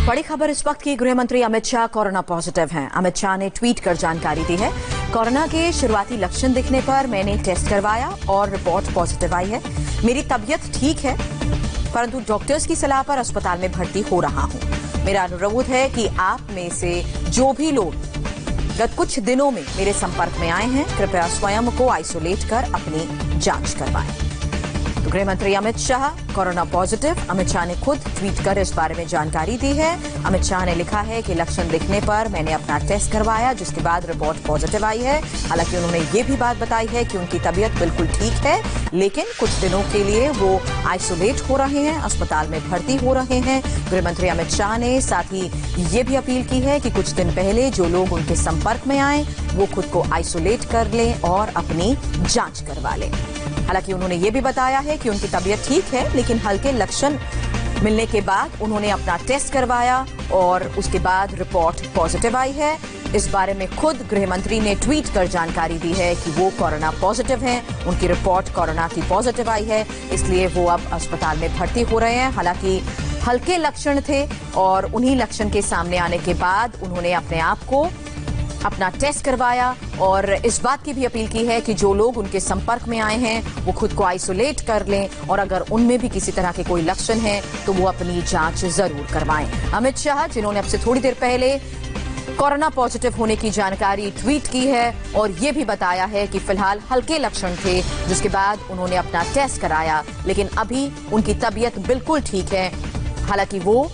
बड़ी खबर इस वक्त की, गृह मंत्री अमित शाह कोरोना पॉजिटिव हैं। अमित शाह ने ट्वीट कर जानकारी दी है। कोरोना के शुरुआती लक्षण दिखने पर मैंने टेस्ट करवाया और रिपोर्ट पॉजिटिव आई है। मेरी तबीयत ठीक है, परंतु डॉक्टर्स की सलाह पर अस्पताल में भर्ती हो रहा हूं। मेरा अनुरोध है कि आप में से जो भी लोग गत कुछ दिनों में मेरे संपर्क में आए हैं, कृपया स्वयं को आइसोलेट कर अपनी जांच करवाएं। तो गृह मंत्री अमित शाह कोरोना पॉजिटिव। अमित शाह ने खुद ट्वीट कर इस बारे में जानकारी दी है। अमित शाह ने लिखा है कि लक्षण दिखने पर मैंने अपना टेस्ट करवाया, जिसके बाद रिपोर्ट पॉजिटिव आई है। हालांकि उन्होंने ये भी बात बताई है कि उनकी तबीयत बिल्कुल ठीक है, लेकिन कुछ दिनों के लिए वो आइसोलेट हो रहे हैं, अस्पताल में भर्ती हो रहे हैं। गृह मंत्री अमित शाह ने साथ ही ये भी अपील की है कि कुछ दिन पहले जो लोग उनके संपर्क में आए वो खुद को आइसोलेट कर लें और अपनी जांच करवा लें। हालांकि उन्होंने ये भी बताया है कि उनकी तबीयत ठीक है, लेकिन हल्के लक्षण मिलने के बाद उन्होंने अपना टेस्ट करवाया और उसके बाद रिपोर्ट पॉजिटिव आई है। इस बारे में खुद गृह मंत्री ने ट्वीट कर जानकारी दी है कि वो कोरोना पॉजिटिव हैं, उनकी रिपोर्ट कोरोना की पॉजिटिव आई है, इसलिए वो अब अस्पताल में भर्ती हो रहे हैं। हालांकि हल्के लक्षण थे और उन्हीं लक्षण के सामने आने के बाद उन्होंने अपने आप को अपना टेस्ट करवाया और इस बात की भी अपील की है कि जो लोग उनके संपर्क में आए हैं वो खुद को आइसोलेट कर लें और अगर उनमें भी किसी तरह के कोई लक्षण हैं तो वो अपनी जांच जरूर करवाएं। अमित शाह, जिन्होंने अब से थोड़ी देर पहले कोरोना पॉजिटिव होने की जानकारी ट्वीट की है और ये भी बताया है कि फिलहाल हल्के लक्षण थे, जिसके बाद उन्होंने अपना टेस्ट कराया, लेकिन अभी उनकी तबीयत बिल्कुल ठीक है। हालांकि वो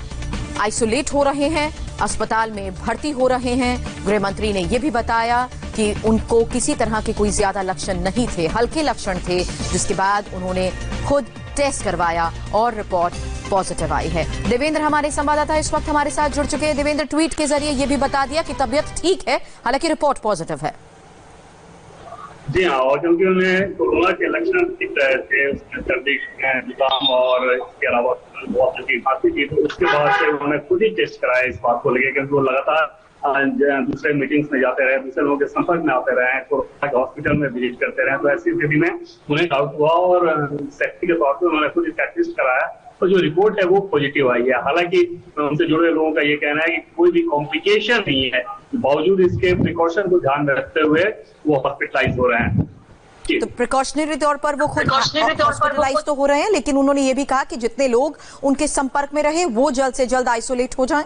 आइसोलेट हो रहे हैं, अस्पताल में भर्ती हो रहे हैं। गृह मंत्री ने यह भी बताया कि उनको किसी तरह के कोई ज्यादा लक्षण नहीं थे, हल्के लक्षण थे, जिसके बाद उन्होंने खुद टेस्ट करवाया और रिपोर्ट पॉजिटिव आई है। देवेंद्र हमारे संवाददाता इस वक्त हमारे साथ जुड़ चुके हैं। देवेंद्र, ट्वीट के जरिए यह भी बता दिया कि तबीयत ठीक है, हालांकि रिपोर्ट पॉजिटिव है। जी हाँ, और क्योंकि उन्हें कोरोना के लक्षण दिख रहे थे, उसमें सर्दी, जुकाम और इसके अलावा बहुत हल्की खांसी थी, तो उसके बाद से उन्होंने खुद ही टेस्ट कराया इस बात को लेकर, क्योंकि वो लगातार दूसरे मीटिंग्स में जाते रहे, दूसरे लोगों के संपर्क में आते रहे, कोरोना के हॉस्पिटल में विजिट करते रहे, तो ऐसी स्थिति में उन्हें डाउट हुआ और सेफ्टी के तौर पर उन्होंने खुद इसका टेस्ट कराया। तो जो रिपोर्ट है वो पॉजिटिव आई है। हालांकि उनसे जुड़े लोगों का ये कहना है कि कोई भी कॉम्प्लिकेशन नहीं है, बावजूद इसके प्रिकॉशन को ध्यान में रखते हुए वो हॉस्पिटलाइज हो रहे हैं। तो प्रिकॉशनरी तौर पर वो खुद हॉस्पिटलाइज तो हो रहे हैं, लेकिन उन्होंने ये भी कहा कि जितने लोग उनके संपर्क में रहे वो जल्द से जल्द आइसोलेट हो जाएं।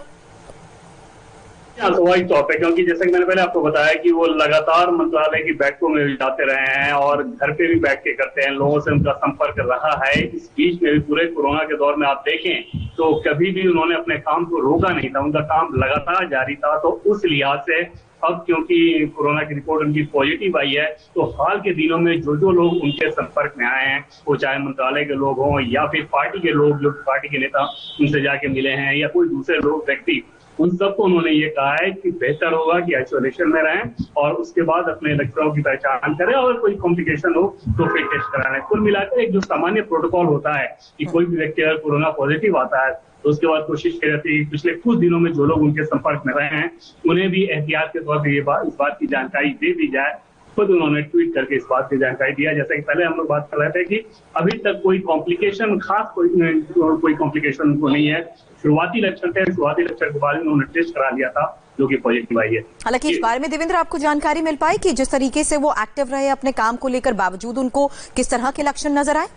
स्वाभाविक तौर पे, क्योंकि जैसे कि मैंने पहले आपको बताया कि वो लगातार मंत्रालय की बैठकों में जाते रहे हैं और घर पे भी बैठ के करते हैं, लोगों से उनका संपर्क रहा है। इस बीच में भी पूरे कोरोना के दौर में आप देखें तो कभी भी उन्होंने अपने काम को रोका नहीं था, उनका काम लगातार जारी था। तो उस लिहाज से अब क्योंकि कोरोना की रिपोर्ट उनकी पॉजिटिव आई है, तो हाल के दिनों में जो लोग उनके संपर्क में आए हैं, वो चाहे मंत्रालय के लोग हों या फिर पार्टी के लोग, जो पार्टी के नेता उनसे जाके मिले हैं या कोई दूसरे लोग व्यक्ति, उन सबको उन्होंने ये कहा है कि बेहतर होगा कि आइसोलेशन में रहें और उसके बाद अपने लक्षणों की पहचान करें और कोई कॉम्प्लिकेशन हो तो फिर टेस्ट कराना है। कुल मिलाकर एक जो सामान्य प्रोटोकॉल होता है कि कोई भी व्यक्ति अगर कोरोना पॉजिटिव आता है तो उसके बाद कोशिश की जाती है पिछले कुछ दिनों में जो लोग उनके संपर्क में रहे हैं उन्हें भी एहतियात के तौर पर इस बात की जानकारी दे दी जाए। खुद उन्होंने ट्वीट करके इस बात की जानकारी दिया। जैसे कि पहले हम लोग बात कर रहे थे कि अभी तक कोई कॉम्प्लिकेशन, खास कोई कॉम्प्लिकेशन उनको नहीं है। शुरुआती लक्षण थे, शुरुआती लक्षण के बाद उन्होंने टेस्ट करा लिया था जो कि पॉजिटिव आई है। हालांकि इस बारे में देवेंद्र आपको जानकारी मिल पाई कि जिस तरीके से वो एक्टिव रहे अपने काम को लेकर, बावजूद उनको किस तरह के लक्षण नजर आए?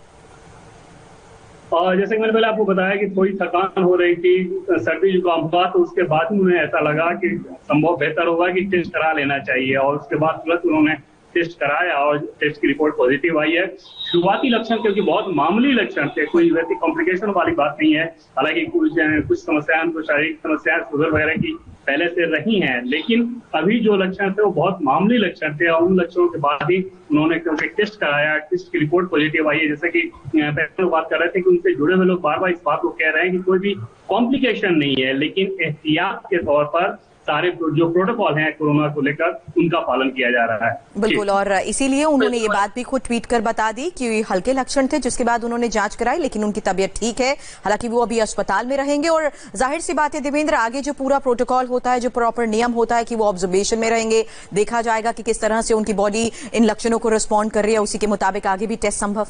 और जैसे कि मैंने पहले आपको बताया कि थोड़ी थकान हो रही थी, सर्दी जुकाम हुआ, तो उसके बाद उन्हें ऐसा लगा कि संभव बेहतर होगा कि टेस्ट करा लेना चाहिए और उसके बाद तुरंत उन्होंने टेस्ट कराया और टेस्ट की रिपोर्ट पॉजिटिव आई है। शुरुआती लक्षण क्योंकि बहुत मामूली लक्षण थे, कोई वैसी कॉम्प्लिकेशन वाली बात नहीं है। हालांकि कुछ समस्याएं, कुछ शारीरिक समस्याएं शुगर वगैरह की पहले से रही हैं, लेकिन अभी जो लक्षण थे वो बहुत मामूली लक्षण थे और उन लक्षणों के बाद ही उन्होंने क्योंकि टेस्ट कराया, टेस्ट की रिपोर्ट पॉजिटिव आई है। जैसे कि पहले लोग बात कर रहे थे कि उनसे जुड़े हुए लोग बार बार इस बात को कह रहे हैं कि कोई भी कॉम्प्लिकेशन नहीं है, लेकिन एहतियात के तौर पर सारे जो प्रोटोकॉल हैं कोरोना को लेकर उनका पालन किया जा रहा है। बिल्कुल, और इसीलिए उन्होंने ये बात भी खुद ट्वीट कर बता दी कि हल्के लक्षण थे, जिसके बाद उन्होंने जांच कराई, लेकिन उनकी तबीयत ठीक है। हालांकि वो अभी अस्पताल में रहेंगे और जाहिर सी बात है देवेंद्र, आगे जो पूरा प्रोटोकॉल होता है, जो प्रॉपर नियम होता है कि वो ऑब्जर्वेशन में रहेंगे, देखा जाएगा कि किस तरह से उनकी बॉडी इन लक्षणों को रिस्पॉन्ड कर रही है, उसी के मुताबिक आगे भी टेस्ट संभव।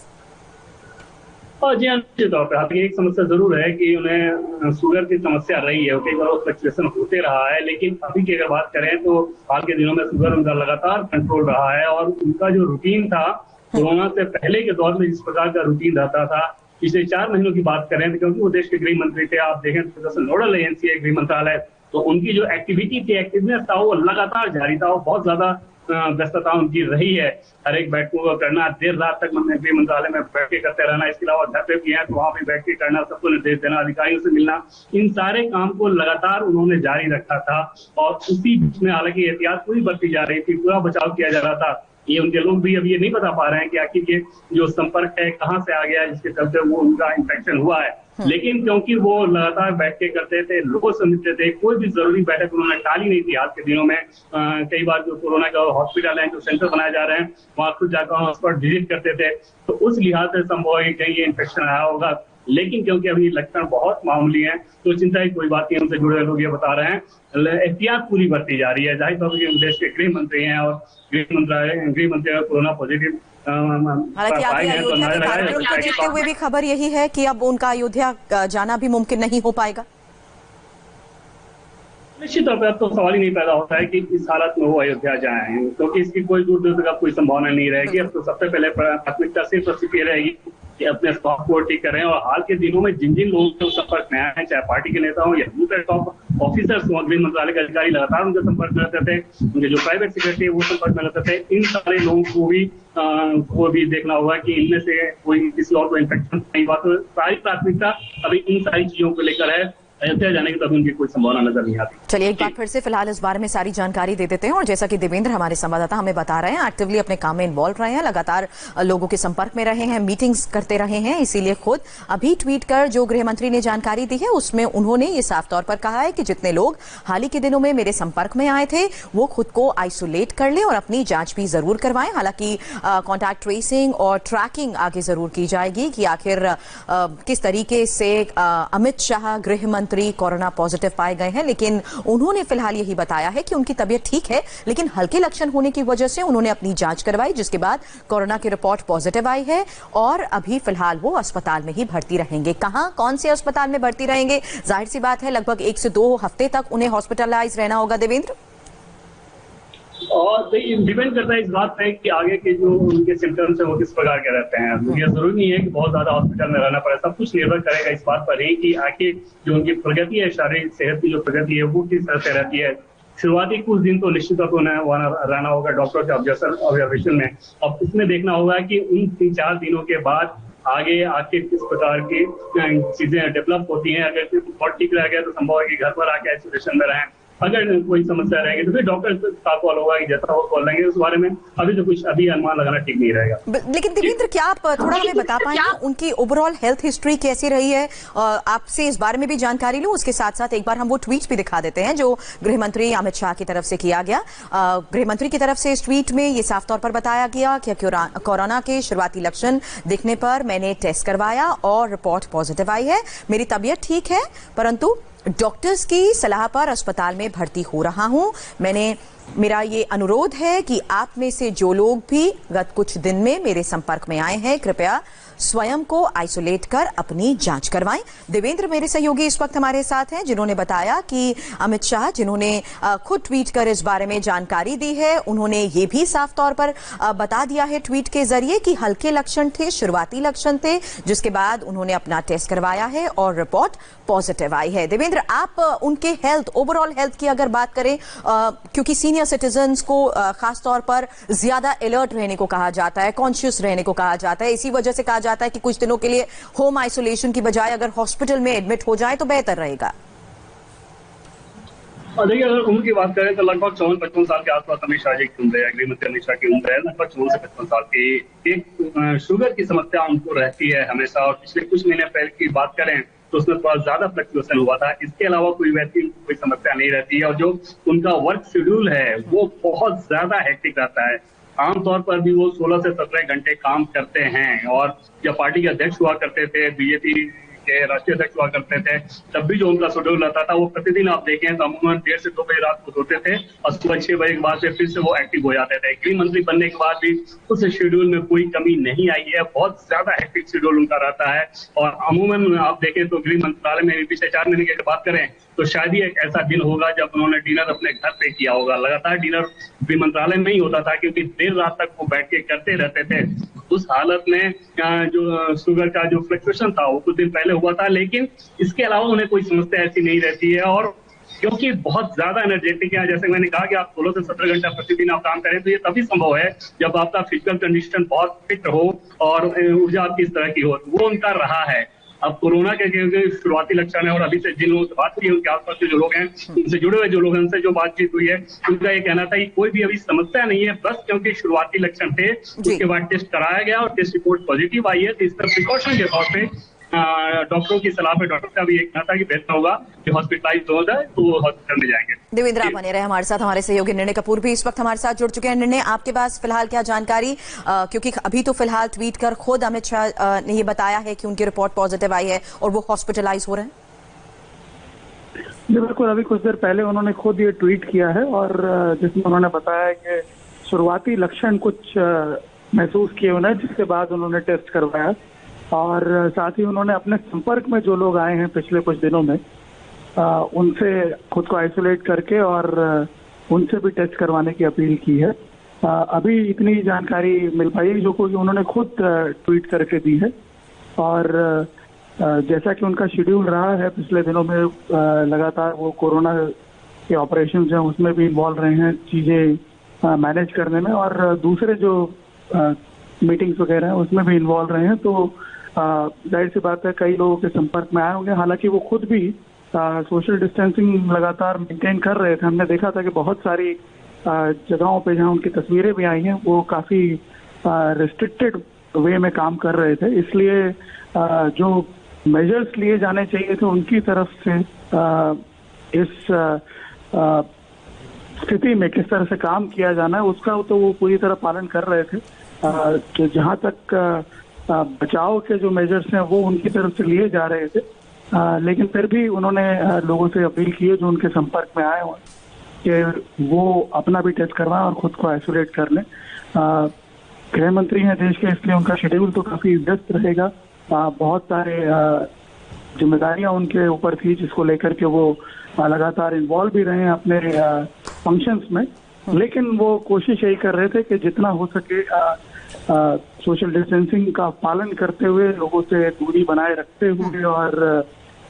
और जी हाँ, निश्चित तौर पर हालांकि एक समस्या जरूर है कि उन्हें शुगर की समस्या रही है, कई बार फ्लक्चुएशन होते रहा है, लेकिन अभी की अगर बात करें तो हाल के दिनों में शुगर उनका लगातार कंट्रोल रहा है। और उनका जो रूटीन था कोरोना से पहले के दौर में जिस प्रकार का रूटीन रहता था, पिछले 4 महीनों की बात करें तो क्योंकि वो देश के गृह मंत्री थे, आप देखें तो नोडल एजेंसी है गृह मंत्रालय, तो उनकी जो एक्टिविटी थी, एक्टिवनेस था, वो लगातार जारी था। वो बहुत ज्यादा व्यस्तता उनकी रही है। हर एक बैठकों को करना, देर रात तक गृह मंत्रालय में बैठ के करते रहना, इसके अलावा घर पे भी है तो वहां भी बैठ के करना, सबको निर्देश देना, अधिकारियों से मिलना, इन सारे काम को लगातार उन्होंने जारी रखा था। और उसी बीच में हालांकि एहतियात पूरी बरती जा रही थी, पूरा बचाव किया जा रहा था। ये उनके लोग भी अभी ये नहीं बता पा रहे हैं कि आखिर ये जो संपर्क है कहाँ से आ गया है जिसके चलते वो उनका इन्फेक्शन हुआ है। लेकिन क्योंकि वो लगातार बैठ के करते थे, लोगों से मिलते थे, कोई भी जरूरी बैठक उन्होंने टाली नहीं थी। आज के दिनों में कई बार जो कोरोना का हॉस्पिटल है, जो सेंटर बनाए जा रहे हैं, वहां खुद जाकर उस पर विजिट करते थे, तो उस लिहाज से संभव है कहीं ये इन्फेक्शन आया होगा। लेकिन क्योंकि अभी लक्षण बहुत मामूली हैं तो चिंता की कोई बात नहीं, हमसे जुड़े लोग ये बता रहे हैं, एहतियात पूरी बरती जा रही है। जाहिर तौर पर देश के गृह मंत्री हैं और गृह मंत्री कोरोना पॉजिटिव हालांकि आगे अयोध्या के कार्यक्रम को देखते हुए भी खबर यही है कि अब उनका अयोध्या जाना भी मुमकिन नहीं हो पाएगा। निश्चित तौर पर अब तो सवाल ही नहीं पैदा होता है कि इस हालत में वो अयोध्या जाएं, क्योंकि इसकी कोई दूर दूर तक कोई संभावना नहीं रहेगी। अब तो सबसे पहले प्राथमिकता सिर्फ ये रहेगी कि अपने स्वास्थ्य को ठीक करें। और हाल के दिनों में जिन जिन लोगों के संपर्क में आए हैं, चाहे पार्टी के नेता हो या दूसरे टॉप ऑफिसर्स हो, गृह मंत्रालय के अधिकारी लगातार उनके संपर्क में रहते थे, उनके जो प्राइवेट सेक्रेटरी है वो संपर्क में रहते थे, इन सारे लोगों को भी देखना होगा कि इनमें से कोई किसी और को इन्फेक्शन नहीं हुआ। तो सारी प्राथमिकता अभी इन सारी चीजों को लेकर है। अयोध्या जाने की तभी उनकी कोई संभावना नजर नहीं आती। चलिए एक बार फिर से फिलहाल इस बारे में सारी जानकारी दे देते हैं। और जैसा कि देवेंद्र हमारे संवाददाता हमें बता रहे हैं, एक्टिवली अपने काम में इन्वॉल्व रहे हैं, लगातार लोगों के संपर्क में रहे हैं, मीटिंग्स करते रहे हैं, इसीलिए खुद अभी ट्वीट कर जो गृह मंत्री ने जानकारी दी है उसमें उन्होंने ये साफ तौर पर कहा है कि जितने लोग हाल ही के दिनों में मेरे संपर्क में आए थे वो खुद को आइसोलेट कर लें और अपनी जांच भी जरूर करवाएं। हालांकि कॉन्टैक्ट ट्रेसिंग और ट्रैकिंग आगे जरूर की जाएगी कि आखिर किस तरीके से अमित शाह गृह मंत्री कोरोना पॉजिटिव पाए गए हैं। लेकिन उन्होंने फिलहाल यही बताया है कि उनकी तबीयत ठीक है, लेकिन हल्के लक्षण होने की वजह से उन्होंने अपनी जांच करवाई, जिसके बाद कोरोना की रिपोर्ट पॉजिटिव आई है और अभी फिलहाल वो अस्पताल में ही भर्ती रहेंगे। कहां, कौन से अस्पताल में भर्ती रहेंगे, जाहिर सी बात है लगभग 1 से 2 हफ्ते तक उन्हें हॉस्पिटलाइज रहना होगा। देवेंद्र, और डिपेंड करता है इस बात पे कि आगे के जो उनके सिम्टम्स है वो किस प्रकार के रहते हैं। ये जरूरी नहीं है कि बहुत ज्यादा हॉस्पिटल में रहना पड़े, सब कुछ निर्भर करेगा इस बात पर ही कि आखिर जो उनकी प्रगति है, शारीरिक सेहत की जो प्रगति है वो किस तरह से रहती है। शुरुआती कुछ दिन तो निश्चित तौर पर वहां रहना होगा डॉक्टर के ऑब्जर्वेशन में। अब इसमें देखना होगा कि उन 3-4 दिनों के बाद आगे आखिर किस प्रकार की चीजें डेवलप होती हैं। अगर बहुत ठीक रह गया तो संभव है कि घर पर आके आइसोलेशन में रहें, अगर कोई समस्या रहेगी तो फिर डॉक्टर का कॉल होगा कि जैसा वो कॉल लेंगे उस बारे में अभी तो कुछ अनुमान लगाना ठीक नहीं रहेगा। लेकिन देवेंद्र, क्या आप थोड़ा हमें बता पाएंगे उनकी ओवरऑल हेल्थ हिस्ट्री कैसी रही है? आपसे इस बारे में भी जानकारी लूं, उसके साथ साथ एक बार हम वो ट्वीट भी दिखा देते हैं जो गृह मंत्री अमित शाह की तरफ से किया गया। गृह मंत्री की तरफ से इस ट्वीट में ये साफ तौर पर बताया गया कि कोरोना के शुरुआती लक्षण दिखने पर मैंने टेस्ट करवाया और रिपोर्ट पॉजिटिव आई है। मेरी तबीयत ठीक है, परंतु डॉक्टर्स की सलाह पर अस्पताल में भर्ती हो रहा हूं। मेरा ये अनुरोध है कि आप में से जो लोग भी गत कुछ दिन में मेरे संपर्क में आए हैं, कृपया स्वयं को आइसोलेट कर अपनी जांच करवाएं। देवेंद्र मेरे सहयोगी इस वक्त हमारे साथ हैं, जिन्होंने बताया कि अमित शाह, जिन्होंने खुद ट्वीट कर इस बारे में जानकारी दी है, उन्होंने ये भी साफ तौर पर बता दिया है ट्वीट के जरिए कि हल्के लक्षण थे, शुरुआती लक्षण थे, जिसके बाद उन्होंने अपना टेस्ट करवाया है और रिपोर्ट पॉजिटिव आई है। देवेंद्र, आप उनके हेल्थ, ओवरऑल हेल्थ की अगर बात करें, क्योंकि सीनियर सिटीजन्स को खास तौर पर ज्यादा अलर्ट रहने को कहा जाता है, कॉन्शियस रहने को कहा जाता है, इसी वजह से कहा जाता है कि कुछ दिनों के लिए होम आइसोलेशन की बजाय अगर हॉस्पिटल में एडमिट हो जाए तो बेहतर रहेगा। देखिए, अगर उम्र की बात करें तो लगभग 54-55 साल के आसपास अमित शाह जी की उम्र है, गृह मंत्री अमित शाह की उम्र है लगभग 54 से 55 साल की। एक शुगर की समस्या उनको रहती है हमेशा, और पिछले कुछ महीने पहले की बात करें तो उसमें थोड़ा ज्यादा फ्लक्चुएशन हुआ था। इसके अलावा कोई वैसी कोई समस्या नहीं रहती है, और जो उनका वर्क शेड्यूल है वो बहुत ज्यादा हेक्टिक रहता है। आमतौर पर भी वो 16 से 17 घंटे काम करते हैं, और जब पार्टी के अध्यक्ष हुआ करते थे, बीजेपी के राष्ट्रीय अध्यक्ष हुआ करते थे, तब भी जो उनका शेड्यूल रहता था वो प्रतिदिन आप देखें तो अमूमन 1:30 से 2 बजे रात को सोते थे और सुबह 6 बजे के बाद से फिर से वो एक्टिव हो जाते थे। गृह मंत्री बनने के बाद भी उस शेड्यूल में कोई कमी नहीं आई है, बहुत ज्यादा हेक्टिक शेड्यूल उनका रहता है। और अमूमन आप देखें तो गृह मंत्रालय में पिछले 4 महीने की बात करें तो शायद ही एक ऐसा दिन होगा जब उन्होंने डिनर अपने घर पे किया होगा। लगातार डिनर गृह मंत्रालय में ही होता था क्योंकि देर रात तक वो बैठ के करते रहते थे। उस हालत में जो शुगर का जो फ्लक्चुएशन था वो कुछ दिन पहले हुआ था, लेकिन इसके अलावा उन्हें कोई समस्या ऐसी नहीं रहती है। और क्योंकि बहुत ज्यादा एनर्जेटिक है, जैसे मैंने कहा कि आप 16 से 17 घंटा प्रतिदिन आप काम करें तो ये तभी संभव है जब आपका फिजिकल कंडीशन बहुत फिट हो और ऊर्जा आपकी इस तरह की हो। वो उनका रहा है। अब कोरोना के शुरुआती लक्षण है और अभी से जिन लोगों से बात की उनके आसपास के जो लोग हैं, उनसे जुड़े हुए जो लोग हैं, उनसे जो बातचीत हुई है, उनका ये कहना था कि कोई भी अभी समस्या नहीं है, बस क्योंकि शुरुआती लक्षण थे उसके बाद टेस्ट कराया गया और टेस्ट रिपोर्ट पॉजिटिव आई है, तो इस तरह प्रिकॉशन के तौर पे डॉक्टरों की सलाह पे डॉक्टर का भी एक कहना था कि बेहतर होगा कि हॉस्पिटलाइज हो जाए तो वो हॉस्पिटल में जाएंगे। देवेंद्र आप बने रहे हमारे साथ। हमारे सहयोगी निर्णय कपूर भी इस वक्त हमारे साथ जुड़ चुके हैं। निर्णय, आपके पास फिलहाल क्या जानकारी, क्योंकि अभी तो फिलहाल ट्वीट कर खुद अमित शाह ने ये बताया है कि उनकी रिपोर्ट पॉजिटिव आई है और वो हॉस्पिटलाइज हो रहे हैं। जी बिल्कुल, अभी कुछ देर पहले उन्होंने खुद ये ट्वीट किया है और जिसमें उन्होंने बताया कि शुरुआती लक्षण कुछ महसूस किए उन्हें, जिसके बाद उन्होंने टेस्ट करवाया और साथ ही उन्होंने अपने संपर्क में जो लोग आए हैं पिछले कुछ दिनों में उनसे खुद को आइसोलेट करके और उनसे भी टेस्ट करवाने की अपील की है। अभी इतनी जानकारी मिल पाई है जो कि उन्होंने खुद ट्वीट करके दी है। और जैसा कि उनका शेड्यूल रहा है पिछले दिनों में, लगातार वो कोरोना के ऑपरेशन जो हैं उसमें भी इन्वॉल्व रहे हैं, चीज़ें मैनेज करने में, और दूसरे जो मीटिंग्स वगैरह हैं उसमें भी इन्वॉल्व रहे हैं। तो जाहिर सी बात है कई लोगों के संपर्क में आए होंगे। हालांकि वो खुद भी सोशल डिस्टेंसिंग लगातार मेंटेन कर रहे थे। हमने देखा था कि बहुत सारी जगहों पे जहां उनकी तस्वीरें भी आई हैं वो काफ़ी रिस्ट्रिक्टेड वे में काम कर रहे थे। इसलिए जो मेजर्स लिए जाने चाहिए थे उनकी तरफ से इस स्थिति में किस तरह से काम किया जाना है उसका तो वो पूरी तरह पालन कर रहे थे। तो जहां तक बचाव के जो मेजर्स हैं वो उनकी तरफ से लिए जा रहे थे, लेकिन फिर भी उन्होंने लोगों से अपील की है जो उनके संपर्क में आए हुए कि वो अपना भी टेस्ट करवाएं और खुद को आइसोलेट कर लें। गृह मंत्री हैं देश के, इसलिए उनका शेड्यूल तो काफी व्यस्त रहेगा। बहुत सारे जिम्मेदारियां उनके ऊपर थी जिसको लेकर के वो लगातार इन्वॉल्व भी रहे हैं अपने फंक्शंस में, लेकिन वो कोशिश यही कर रहे थे कि जितना हो सके सोशल डिस्टेंसिंग का पालन करते हुए, लोगों से दूरी बनाए रखते हुए और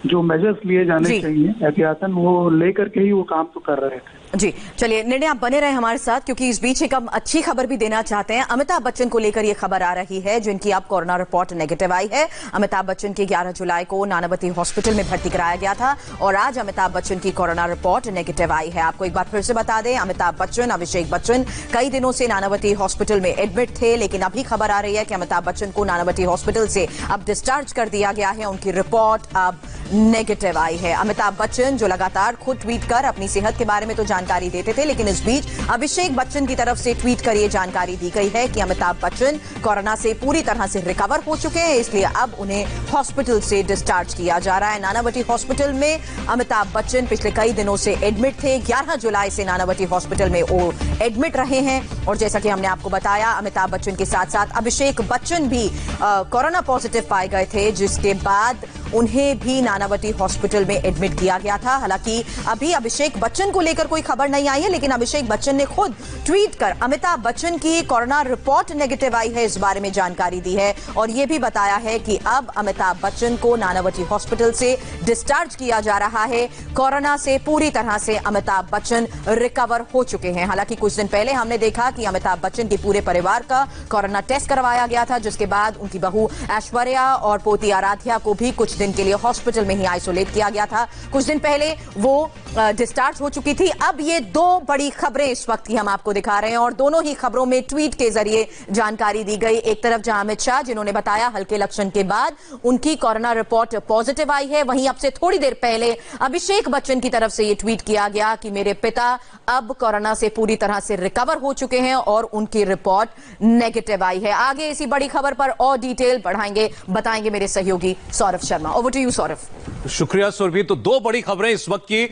जो मेजर्स लिए जाने चाहिए एहतियातन वो लेकर के ही वो काम तो कर रहे थे। जी चलिए निर्णय, आप बने रहे हमारे साथ क्योंकि इस बीच एक हम अच्छी खबर भी देना चाहते हैं। अमिताभ बच्चन को लेकर ये खबर आ रही है जिनकी अब कोरोना रिपोर्ट नेगेटिव आई है। अमिताभ बच्चन की 11 जुलाई को नानावती हॉस्पिटल में भर्ती कराया गया था और आज अमिताभ बच्चन की कोरोना रिपोर्ट नेगेटिव आई है। आपको एक बार फिर से बता दें, अमिताभ बच्चन, अभिषेक बच्चन कई दिनों से नानावती हॉस्पिटल में एडमिट थे, लेकिन अभी खबर आ रही है कि अमिताभ बच्चन को नानावती हॉस्पिटल से अब डिस्चार्ज कर दिया गया है। उनकी रिपोर्ट अब नेगेटिव आई है। अमिताभ बच्चन जो लगातार खुद ट्वीट कर अपनी सेहत के बारे में तो जानकारी देते थे, लेकिन इस बीच अभिषेक बच्चन की तरफ से ट्वीट कर ये जानकारी दी गई है कि अमिताभ बच्चन कोरोना से पूरी तरह से रिकवर हो चुके हैं, इसलिए अब उन्हें हॉस्पिटल से डिस्चार्ज किया जा रहा है। नानावती हॉस्पिटल में अमिताभ बच्चन पिछले कई दिनों से एडमिट थे। 11 जुलाई से नानावती हॉस्पिटल में वो एडमिट रहे हैं और जैसा कि हमने आपको बताया, अमिताभ बच्चन के साथ साथ अभिषेक बच्चन भी कोरोना पॉजिटिव पाए गए थे, जिसके बाद उन्हें भी नानावती हॉस्पिटल में एडमिट किया गया था। हालांकि अभी अभिषेक बच्चन को लेकर कोई खबर नहीं आई है, लेकिन अभिषेक बच्चन ने खुद ट्वीट कर अमिताभ बच्चन की कोरोना रिपोर्ट नेगेटिव आई है इस बारे में जानकारी दी है और यह भी बताया है कि अब अमिताभ बच्चन को नानावती हॉस्पिटल से डिस्चार्ज किया जा रहा है। कोरोना से पूरी तरह से अमिताभ बच्चन रिकवर हो चुके हैं। हालांकि कुछ दिन पहले हमने देखा कि अमिताभ बच्चन के पूरे परिवार का कोरोना टेस्ट करवाया गया था, जिसके बाद उनकी बहू ऐश्वर्या और पोती आराध्या को भी कुछ दिन के लिए हॉस्पिटल में ही आइसोलेट किया गया था। कुछ दिन पहले वो डिस्चार्ज हो चुकी थी। अब ये दो बड़ी खबरें इस वक्त की हम आपको दिखा रहे हैं और दोनों ही खबरों में ट्वीट के जरिए जानकारी दी गई। एक तरफ जहां अमित शाह जिन्होंने बताया हल्के लक्षण के बाद उनकी कोरोना रिपोर्ट पॉजिटिव आई है, वहीं अब से थोड़ी देर पहले अभिषेक बच्चन की तरफ से ये ट्वीट किया गया कि मेरे पिता अब कोरोना से पूरी तरह से रिकवर हो चुके हैं और उनकी रिपोर्ट नेगेटिव आई है। आगे इसी बड़ी खबर पर और डिटेल बढ़ाएंगे, बताएंगे मेरे सहयोगी Saurabh Sharma. Sharma. Over to you Saurabh. शुक्रिया सुरभि। तो दो बड़ी खबरें इस वक्त की।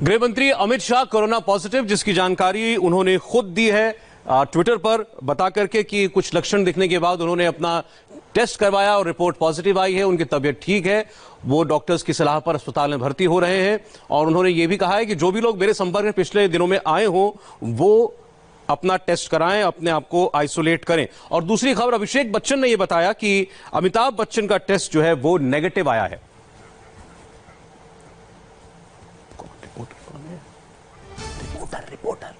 गृह मंत्री अमित शाह कोरोना पॉजिटिव, जिसकी जानकारी उन्होंने खुद दी है ट्विटर पर बता करके कि कुछ लक्षण दिखने के बाद उन्होंने अपना टेस्ट करवाया और रिपोर्ट पॉजिटिव आई है। उनकी तबीयत ठीक है, वो डॉक्टर्स की सलाह पर अस्पताल में भर्ती हो रहे हैं। और उन्होंने ये भी कहा है कि जो भी लोग मेरे संपर्क में पिछले दिनों में आए हों वो अपना टेस्ट कराएं, अपने आप को आइसोलेट करें। और दूसरी खबर, अभिषेक बच्चन ने यह बताया कि अमिताभ बच्चन का टेस्ट जो है वो नेगेटिव आया है। रिपोर्टर